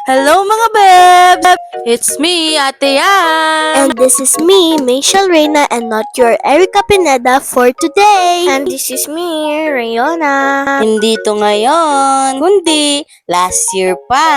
Hello mga bebs! It's me, Ate Yan! And this is me, Michelle Reyna, and not your Erica Pineda for today. And this is me, Rayona. Hindi to ngayon, kundi last year pa.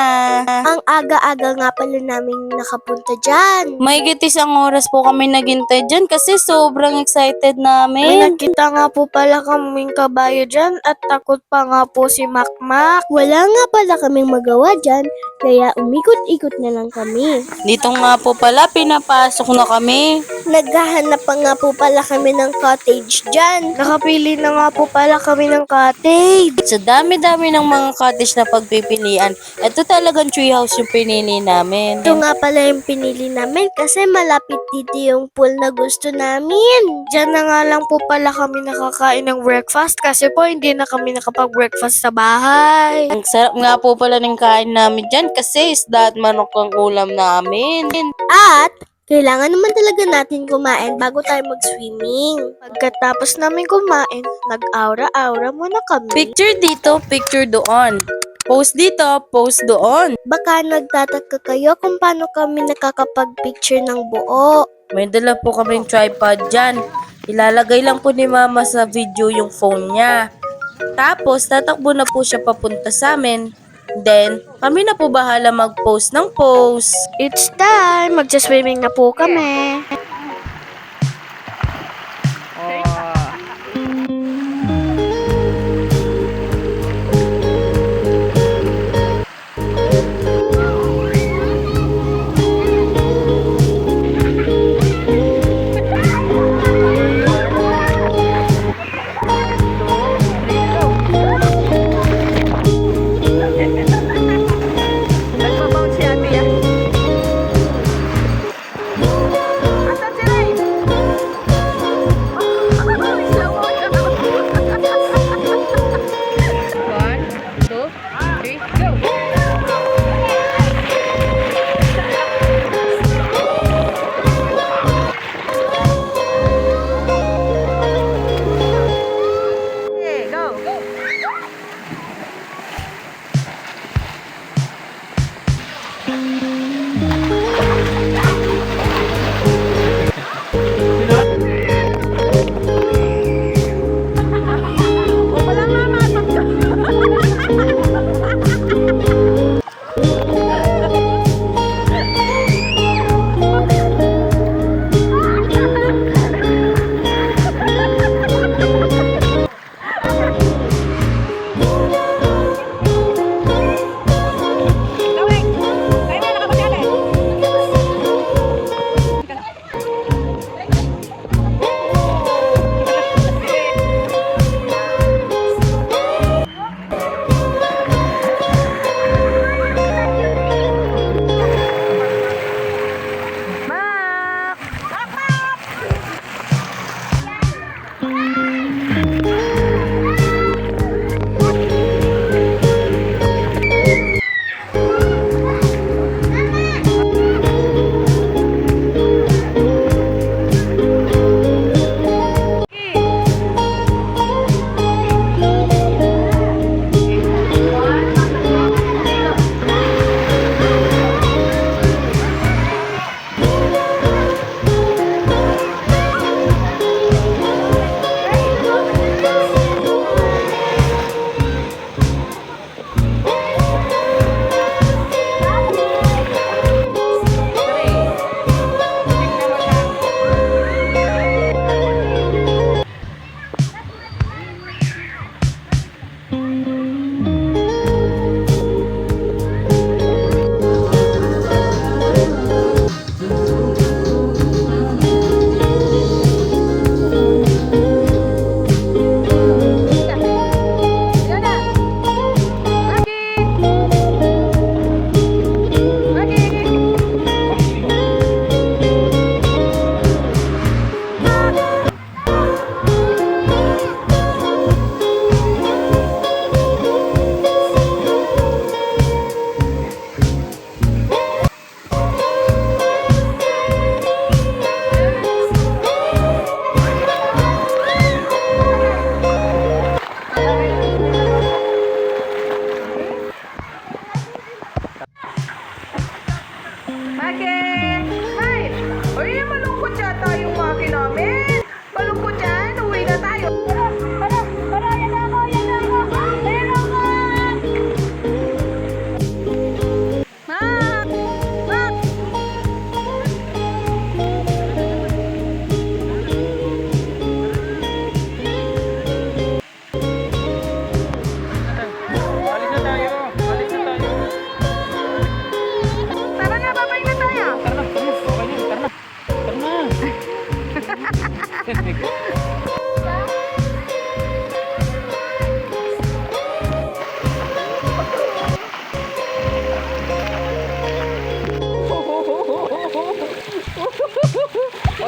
Ang aga-aga nga pala namin nakapunta dyan. May isang oras po kami naghintay dyan kasi sobrang excited May namin. nakita nga po pala kaming kabayo dyan at takot pa nga po si Makmak. Wala nga pala kaming magawa dyan, kaya umikot-ikot na lang kami. Dito nga po pala, pinapasok na kami. Naghahanap pa nga po pala kami ng cottage dyan. Nakapili na nga po pala kami ng cottage. Sa dami-dami ng mga cottage na pagpipilian, ito talagang treehouse yung pinili namin. Ito nga pala yung pinili namin kasi malapit dito yung pool na gusto namin. Diyan na nga lang po pala kami nakakain ng breakfast kasi po hindi na kami nakapag-breakfast sa bahay. Ang sarap nga po pala ng kain namin dyan kasi isda at manok ang ulam namin. At kailangan naman talaga natin kumain bago tayo mag-swimming. Pagkatapos namin kumain, nag-aura-aura muna kami. Picture dito, picture doon. Post dito, post doon. Baka nagtataka kayo kung paano kami nakakapag-picture ng buo. May dala po kaming tripod dyan. Ilalagay lang po ni Mama sa video yung phone niya. Tapos, tatakbo na po siya papunta sa amin. Then, kami na po bahala mag-post ng post. It's time! Magsa-swimming na po kami.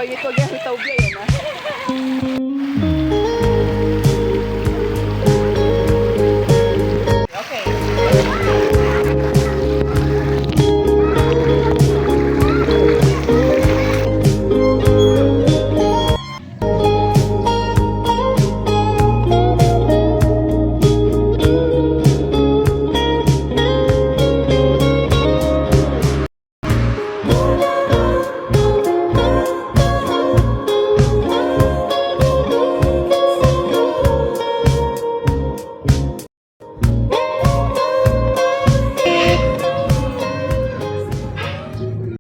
Ito, ini to guys, ito biya yan ha.